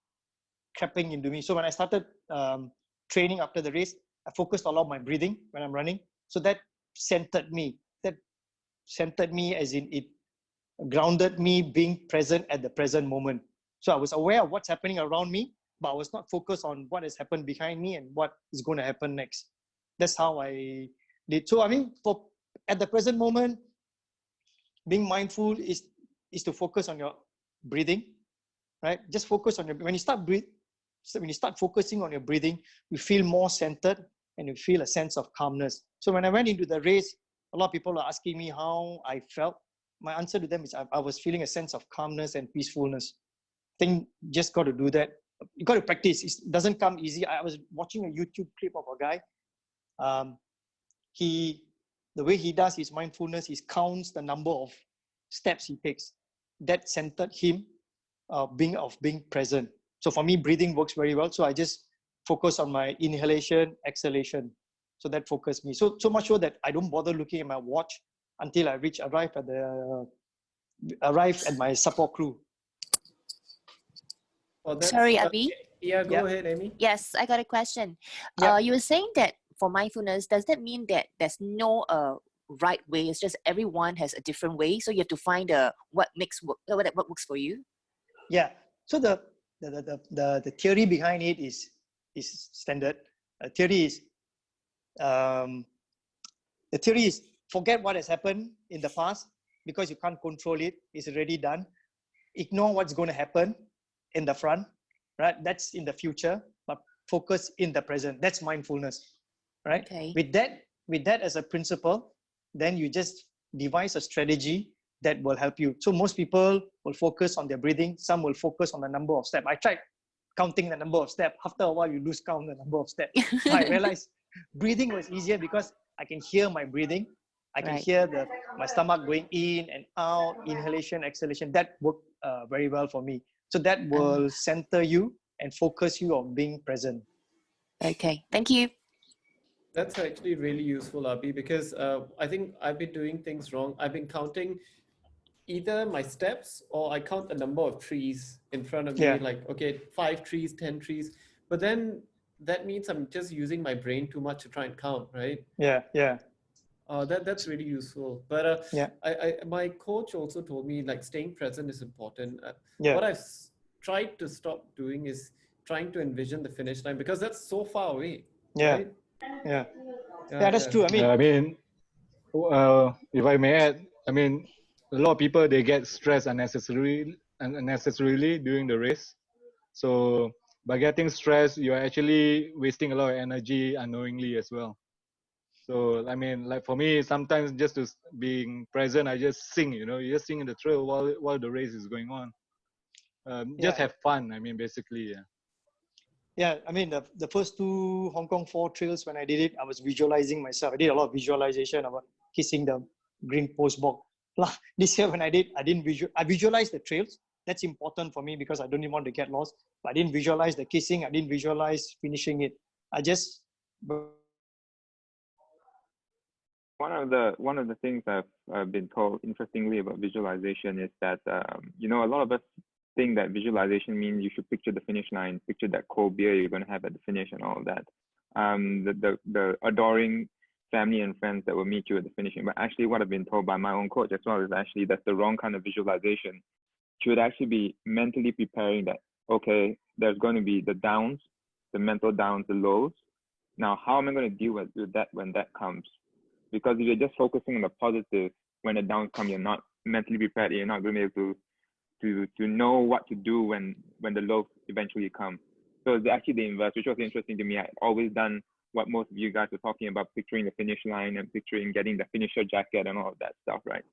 creeping into me. So when I started training after the race, I focused a lot on my breathing when I'm running. So that centered me. That centered me as in it grounded me being present at the present moment. So I was aware of what's happening around me, but I was not focused on what has happened behind me and what is going to happen next. That's how I did. So I mean, at the present moment, being mindful is to focus on your breathing, right? Just focus on when you start focusing on your breathing, you feel more centered and you feel a sense of calmness. So when I went into the race, a lot of people are asking me how I felt. My answer to them is I was feeling a sense of calmness and peacefulness. I think just got to do that. You got to practice. It doesn't come easy. I was watching a YouTube clip of a guy. The way he does his mindfulness is counts the number of steps he takes. That centered him being present. So for me, breathing works very well. So I just focus on my inhalation, exhalation. So that focused me. So much so that I don't bother looking at my watch until I arrive at my support crew. Well, Sorry, Abi. Yeah, go ahead, Amy. Yes, I got a question. Yeah. You were saying that for mindfulness, does that mean that there's no right way? It's just everyone has a different way. So you have to find what works for you. Yeah. So the theory behind it is standard. The theory is forget what has happened in the past because you can't control it. It's already done. Ignore what's going to happen in the front, right? That's in the future, but focus in the present. That's mindfulness, right? Okay. With that as a principle, then you just devise a strategy that will help you. So most people will focus on their breathing. Some will focus on the number of steps. I tried counting the number of steps. After a while, you lose count the number of steps. I realized breathing was easier because I can hear my breathing. I can hear my stomach going in and out, inhalation, exhalation. That worked very well for me. So that will center you and focus you on being present. Okay, thank you. That's actually really useful, Abi, because I think I've been doing things wrong. I've been counting either my steps or I count the number of trees in front of me, like, okay, 5 trees, 10 trees. But then that means I'm just using my brain too much to try and count, right? Yeah. That's really useful. But my coach also told me like staying present is important. What I've tried to stop doing is trying to envision the finish line because that's so far away. Right? Yeah, that's true. If I may add, a lot of people, they get stressed unnecessarily during the race. So by getting stressed, you're actually wasting a lot of energy unknowingly as well. So like for me, sometimes just to being present, I just sing. You just sing in the trail while the race is going on. Just have fun. Basically. Yeah, the first 2 Hong Kong 4 trails, when I did it, I was visualizing myself. I did a lot of visualization about kissing the green post box. This year when I visualized the trails. That's important for me because I don't even want to get lost. But I didn't visualize the kissing. I didn't visualize finishing it. I just one of the things I've been told interestingly about visualization is that you know, a lot of us think that visualization means you should picture the finish line, picture that cold beer you're going to have at the finish and all of that. The adoring family and friends that will meet you at the finishing. But actually what I've been told by my own coach as well is actually that's the wrong kind of visualization. You should actually be mentally preparing that, okay, there's going to be the downs, the mental downs, the lows. Now, how am I going to deal with that when that comes? Because if you're just focusing on the positive, when the downs come, you're not mentally prepared. You're not going to be able to know what to do when the lows eventually come. So it's actually the inverse, which was interesting to me. I've always done what most of you guys were talking about, picturing the finish line and picturing getting the finisher jacket and all of that stuff, right?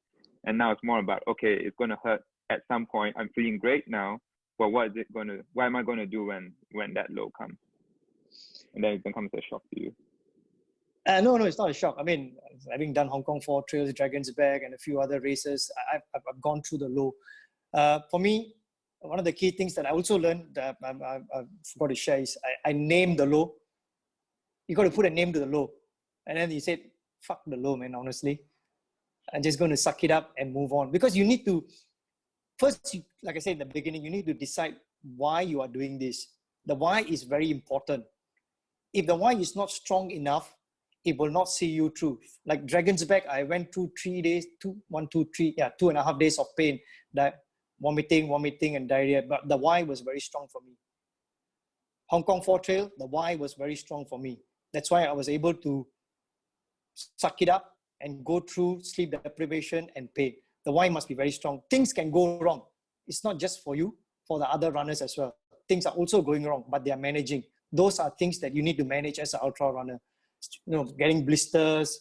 And now it's more about, okay, it's going to hurt at some point. I'm feeling great now, but what am I going to do when that low comes? And then it becomes a shock to you. No, it's not a shock. I mean, having done Hong Kong 4 Trails, Dragon's Back, and a few other races, I've gone through the low. For me, one of the key things that I also learned that I forgot to share is I named the low. You got to put a name to the low. And then he said, fuck the low, man, honestly. I'm just going to suck it up and move on. Because you need to, first, like I said in the beginning, you need to decide why you are doing this. The why is very important. If the why is not strong enough, it will not see you through. Like Dragon's Back, I went through 3 days, 2.5 days of pain, that vomiting and diarrhea. But the why was very strong for me. Hong Kong 4 Trail, the why was very strong for me. That's why I was able to suck it up and go through sleep deprivation and pain. The why must be very strong. Things can go wrong. It's not just for you, for the other runners as well. Things are also going wrong, but they are managing. Those are things that you need to manage as an ultra runner. You know, getting blisters,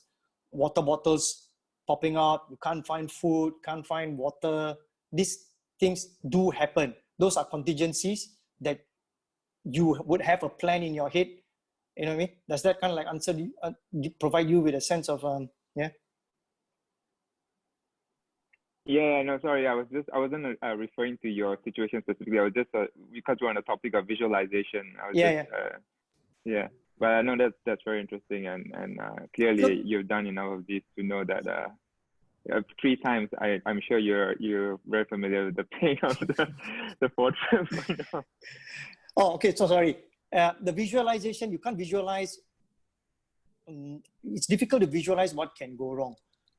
water bottles popping out, you can't find food, can't find water. These things do happen. Those are contingencies that you would have a plan in your head. You know what I mean? Does that kind of like answer, provide you with a sense of, yeah? Yeah, no, sorry. I wasn't referring to your situation specifically. I was just, because we're on the topic of visualization. Yeah. But I know that's very interesting, and clearly you've done enough of this to know that 3 times. I'm sure you're very familiar with the pain of the fortress. Oh, okay. So sorry. The visualization, you can't visualize. It's difficult to visualize what can go wrong,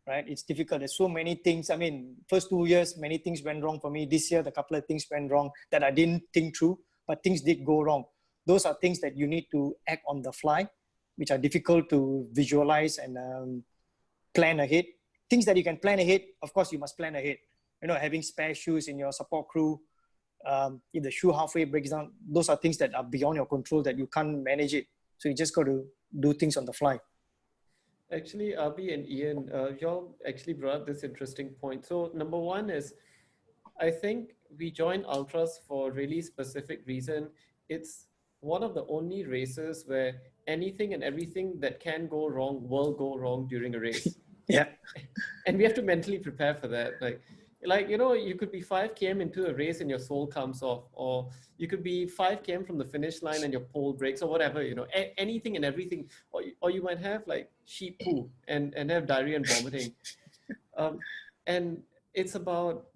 right? It's difficult. There's so many things. I mean, first 2 years, many things went wrong for me. This year, a couple of things went wrong that I didn't think through, but things did go wrong. Those are things that you need to act on the fly, which are difficult to visualize and plan ahead. Things that you can plan ahead, of course, you must plan ahead. You know, having spare shoes in your support crew, if the shoe halfway breaks down, those are things that are beyond your control that you can't manage it. So you just got to do things on the fly. Actually, Abi and Ian, y'all actually brought up this interesting point. So number one is, I think we join ultras for a really specific reason. It's one of the only races where anything and everything that can go wrong will go wrong during a race. Yeah. And we have to mentally prepare for that. Like, you know, you could be 5 km into a race and your soul comes off, or you could be 5 km from the finish line and your pole breaks, or whatever, you know, anything and everything. Or you might have like sheep poo and have diarrhea and vomiting. And it's about,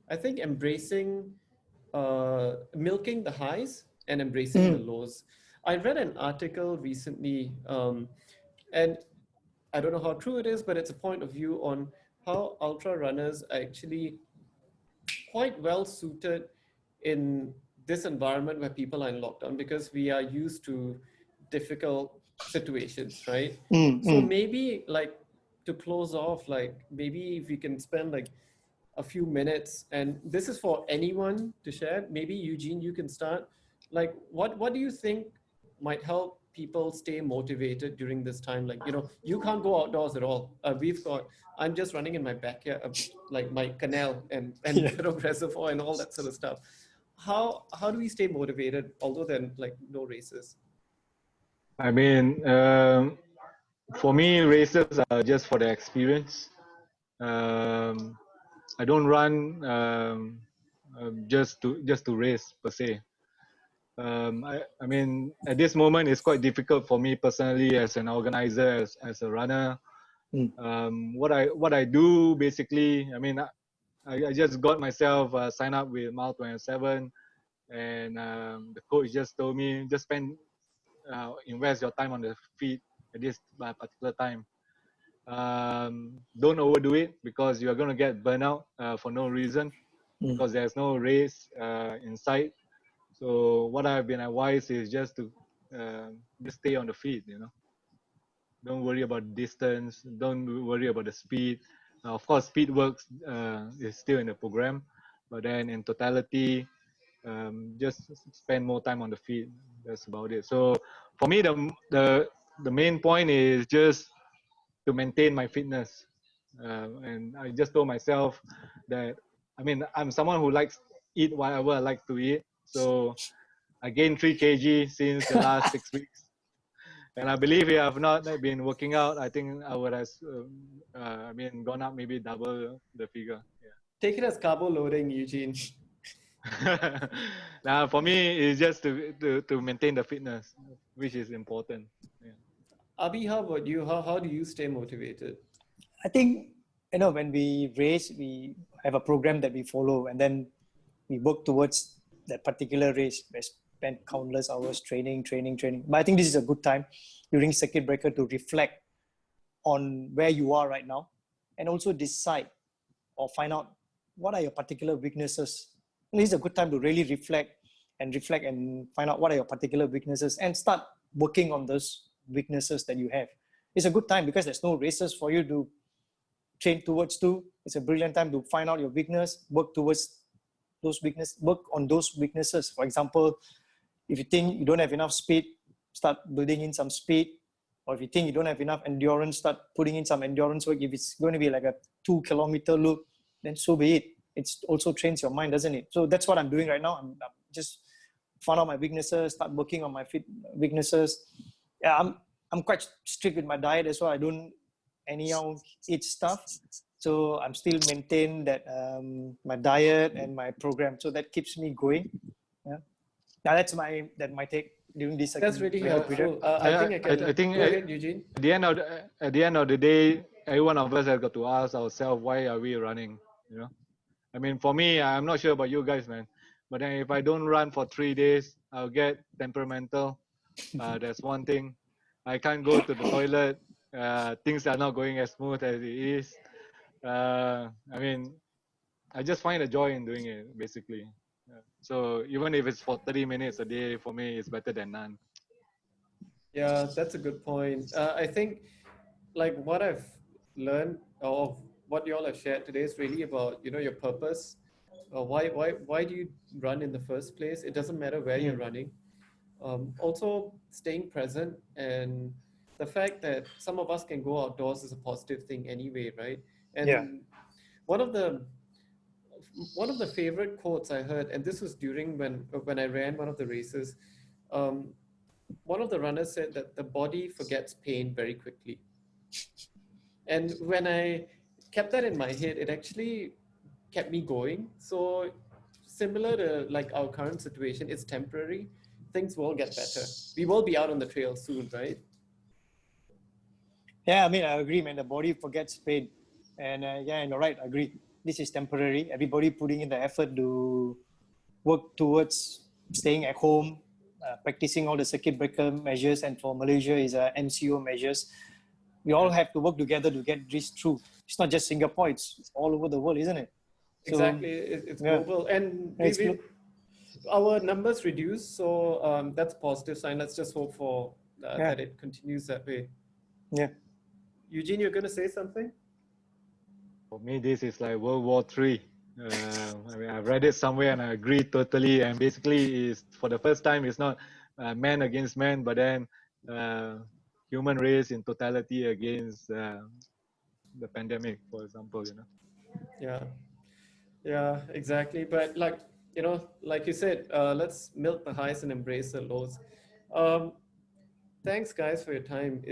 I think, embracing, milking the highs and embracing the lows. I read an article recently, and I don't know how true it is, but it's a point of view on how ultra runners are actually quite well suited in this environment where people are in lockdown, because we are used to difficult situations, right? So maybe, like, to close off, like, maybe if we can spend like a few minutes, and this is for anyone to share. Maybe Eugene, you can start. Like, what do you think might help people stay motivated during this time? Like, you know, you can't go outdoors at all. I'm just running in my backyard, like my canal and bit of reservoir and all that sort of stuff. How do we stay motivated, although then like no races? I mean, for me, races are just for the experience. I don't run just to race per se. I mean, at this moment, it's quite difficult for me personally as an organizer, as a runner. What I do basically, I mean, I just got myself signed up with Mile 27, and the coach just told me just invest your time on the feet at this particular time. Don't overdo it because you are going to get burnout for no reason because there's no race in sight. So what I've been advised is just to just stay on the feet. Don't worry about distance. Don't worry about the speed. Of course, speed works is still in the program, but then in totality, just spend more time on the feet. That's about it. So for me, the main point is just to maintain my fitness, and I just told myself that I'm someone who likes eat whatever I like to eat. So I gained 3 kg since the last 6 weeks. And I believe if I have not been working out, I think I would have, gone up maybe double the figure. Yeah. Take it as carbo loading, Eugene. Now, for me, it's just to maintain the fitness, which is important. Yeah. Abi, how about you? How do you stay motivated? I think, when we race, we have a program that we follow, and then we work towards that particular race. We spend countless hours training. But I think this is a good time during circuit breaker to reflect on where you are right now, and also decide or find out what are your particular weaknesses. And this is a good time to really reflect and find out what are your particular weaknesses and start working on those weaknesses that you have. It's a good time because there's no races for you to train towards to. It's a brilliant time to find out your weakness, work towards work on those weaknesses. For example, if you think you don't have enough speed, start building in some speed. Or if you think you don't have enough endurance, start putting in some endurance work. If it's going to be like a 2-kilometer loop, then so be it. It also trains your mind, doesn't it? So that's what I'm doing right now. I'm just found out my weaknesses, start working on my weaknesses. Yeah, I'm quite strict with my diet as well. I don't anyhow eat stuff. So I'm still maintain that my diet and my program. So that keeps me going. Yeah. Now that's my take during this. That's really helpful. I think go ahead, Eugene. At the end of the day, every one of us has got to ask ourselves, why are we running? I mean, for me, I'm not sure about you guys, man. But then if I don't run for 3 days, I'll get temperamental. That's one thing. I can't go to the toilet. Things are not going as smooth as it is. I just find a joy in doing it, basically. So even if it's for 30 minutes a day, for me, it's better than none. Yeah, that's a good point. I think like what I've learned or what you all have shared today is really about, your purpose. Why do you run in the first place? It doesn't matter where you're running. Also staying present, and the fact that some of us can go outdoors is a positive thing anyway, right? And one of the favorite quotes I heard, and this was during when I ran one of the races, one of the runners said that the body forgets pain very quickly. And when I kept that in my head, it actually kept me going. So similar to like our current situation, it's temporary. Things will get better. We will be out on the trail soon, right? Yeah, I agree, man. The body forgets pain. And you're right, I agree. This is temporary. Everybody putting in the effort to work towards staying at home, practicing all the circuit breaker measures, and for Malaysia is MCO measures. We all have to work together to get this through. It's not just Singapore, it's all over the world, isn't it? So, exactly, it's global. And our numbers reduce, so that's a positive sign. Let's just hope for that it continues that way. Yeah. Eugene, you're going to say something? For me, this is like World War III. I've read it somewhere and I agree totally. And basically, is for the first time, it's not man against man, but then human race in totality against the pandemic, for example. Yeah, exactly. But like you said, let's milk the highs and embrace the lows. Thanks, guys, for your time.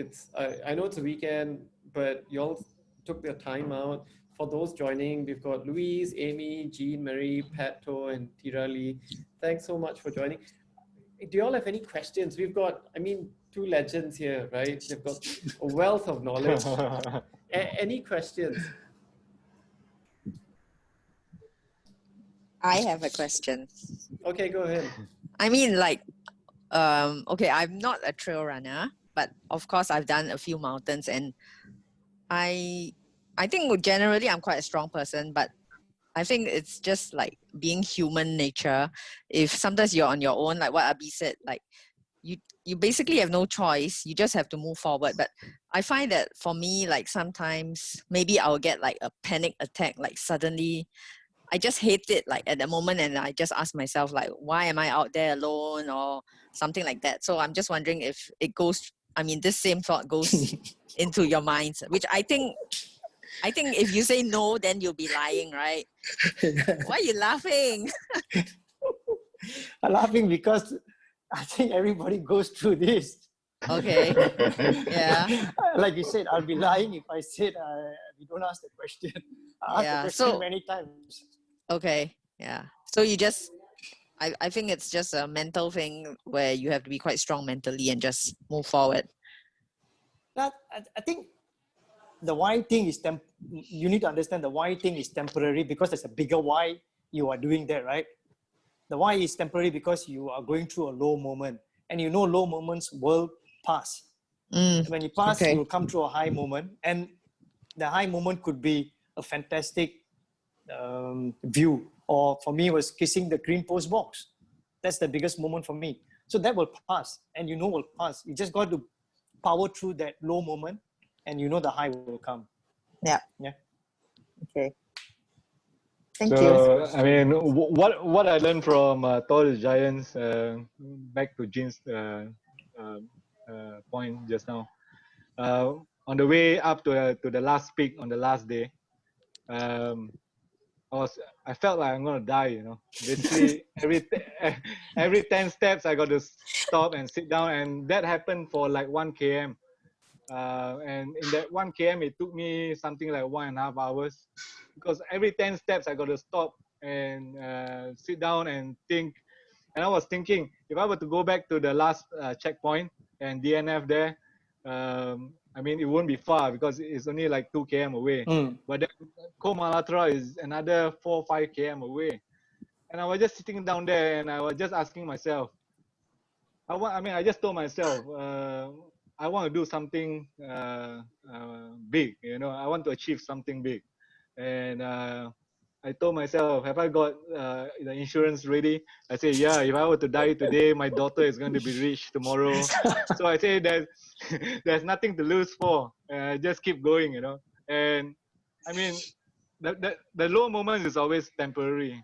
I know it's a weekend, but you all took the time out for those joining, we've got Louise, Amy, Jean, Marie, Pat, To, and Tira Lee. Thanks so much for joining. Do you all have any questions? We've got, I mean, two legends here, right? They've got a wealth of knowledge. Any questions? I have a question. Okay, go ahead. I mean, like, okay, I'm not a trail runner, but of course I've done a few mountains, and I think generally I'm quite a strong person, but I think it's just like being human nature. If sometimes you're on your own, like what Abi said, like you basically have no choice. You just have to move forward. But I find that for me, like sometimes maybe I'll get like a panic attack, like suddenly I just hate it like at the moment, and I just ask myself like, why am I out there alone or something like that. So I'm just wondering if it goes, I mean, this same thought goes into your minds, which I think if you say no, then you'll be lying, right? Why are you laughing? I'm laughing because I think everybody goes through this. Okay. Yeah. Like you said, I'll be lying if I said we don't ask the question. I asked the question many times. Okay. Yeah. So you just, I think it's just a mental thing where you have to be quite strong mentally and just move forward. I think the why thing is you need to understand the why thing is temporary because there's a bigger why you are doing that, right? The why is temporary because you are going through a low moment, and you know low moments will pass. When you pass, you will come through a high moment, and the high moment could be a fantastic view, or for me was kissing the green post box. That's the biggest moment for me. So that will pass, and you know will pass. You just got to power through that low moment, and you know the high will come. Yeah. Okay. Thank you. So, I mean, what I learned from Tall the Giants, back to Jin's point just now, on the way up to the last peak on the last day, I felt like I'm gonna die. You know, basically every 10 steps I got to stop and sit down, and that happened for like 1 km. And in that 1 km, it took me something like 1.5 hours, because every 10 steps I got to stop and sit down and think. And I was thinking, if I were to go back to the last checkpoint and DNF there, I mean, it won't be far because it's only like 2 km away. But then Ko Malatra is another 4 or 5 km away. And I was just sitting down there and I was just asking myself, I just told myself, I want to do something big, you know, I want to achieve something big. And I told myself, have I got the insurance ready? I say, yeah, if I were to die today, my daughter is going to be rich tomorrow. So I say that there's nothing to lose for. Just keep going, you know. And I mean, the low moment is always temporary.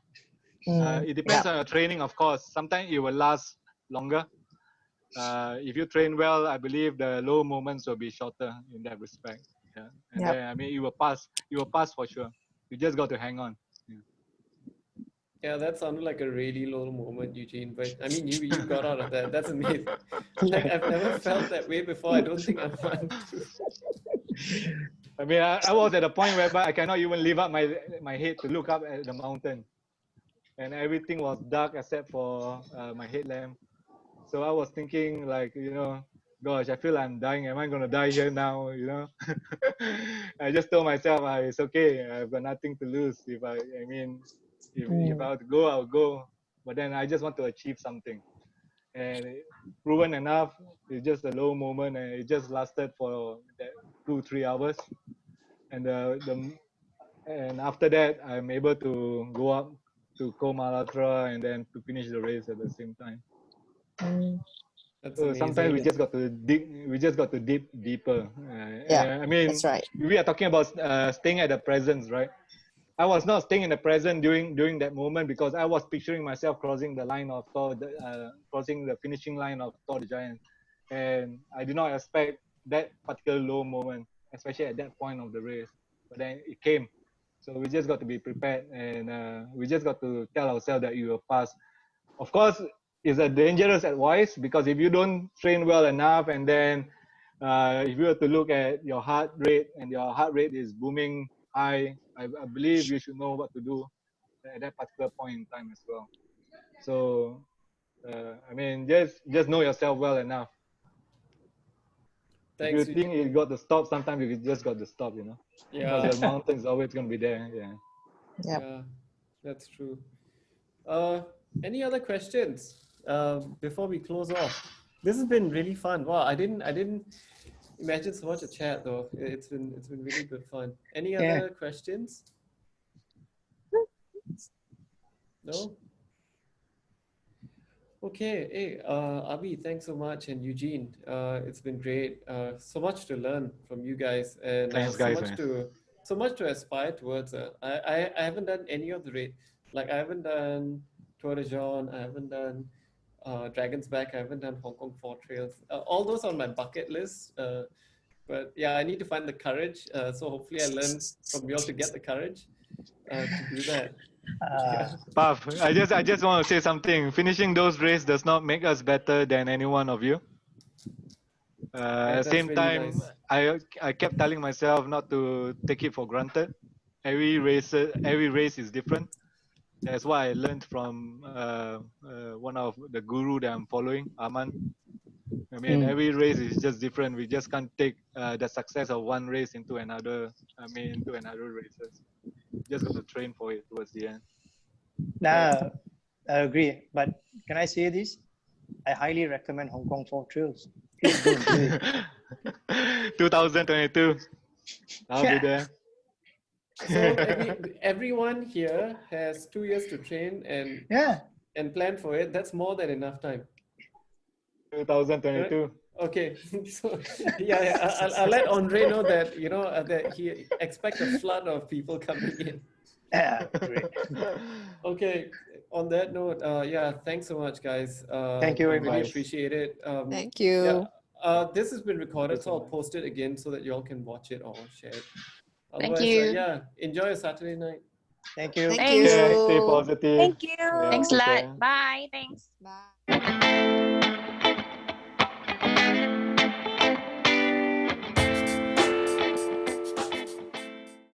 It depends on your training, of course. Sometimes it will last longer. If you train well, I believe the low moments will be shorter in that respect. Yeah. And then, I mean, you will pass. You will pass for sure. You just got to hang on. Yeah, that sounded like a really low moment, Eugene. But I mean, you got out of that. That's amazing. Like, I've never felt that way before. I don't think I want to. I mean, I was at a point where I cannot even lift up my head to look up at the mountain, and everything was dark except for my headlamp. So I was thinking, like, you know, gosh, I feel I'm dying. Am I gonna die here now? You know, I just told myself, it's okay. I've got nothing to lose. If I were to go, I'll go. But then I just want to achieve something, and proven enough, it's just a low moment, and it just lasted for that 2-3 hours, and and after that, I'm able to go up to Ko Malatra and then to finish the race at the same time. That's So amazing. sometimes we just got to dig. We just got to dig deeper. I mean, that's right. we are talking about staying at the present, right? I was not staying in the present during that moment because I was picturing myself crossing the line of crossing the finishing line of Tall the Giant, and I did not expect that particular low moment, especially at that point of the race. But then it came, so we just got to be prepared, and we just got to tell ourselves that you will pass. Of course, it's a dangerous advice because if you don't train well enough, and then if you were to look at your heart rate and your heart rate is booming high, I believe you should know what to do at that particular point in time as well. So, I mean, just know yourself well enough. Thanks, If you think you got to stop, sometimes you just got to stop, because yeah, the mountain is always going to be there. Yeah. Yep. yeah, that's true. Any other questions before we close off? This has been really fun. Wow, I didn't imagine so much a chat though. It's been really good fun. Any other questions? No? Okay, hey, Abi, thanks so much, and Eugene. It's been great. So much to learn from you guys, and Thanks, so guys, much man. so much to aspire towards. I haven't done any of the like I haven't done Tour de Jean, I haven't done Dragon's Back, I haven't done Hong Kong 4 Trails. All those on my bucket list. But yeah, I need to find the courage. So hopefully, I learn from you all to get the courage to do that. Yeah. Puff, I just want to say something. Finishing those races does not make us better than any one of you. At the That's same really time, nice. I kept telling myself not to take it for granted. Every race is different. That's what I learned from one of the guru that I'm following, Aman. I mean, every race is just different. We just can't take the success of one race into another. Into another races. Just got to train for it towards the end. Nah, I agree. But can I say this? I highly recommend Hong Kong 4 Trails. Please go and do it. 2022. I'll be there. So everyone here has 2 years to train and plan for it. That's more than enough time. 2022. Right? Okay, so yeah, I'll let Andre know that that he expects a flood of people coming in. Yeah, great. Okay, on that note, yeah, thanks so much, guys. Thank you very really much. appreciate it. Thank you. Yeah, this has been recorded, so I'll post it again so that you all can watch it or share it. Otherwise, you. yeah, enjoy your Saturday night. Thank you. Thank Thanks. you. Stay positive. Thank you. Yeah, Thanks a take lot. care. Bye. Thanks. Bye.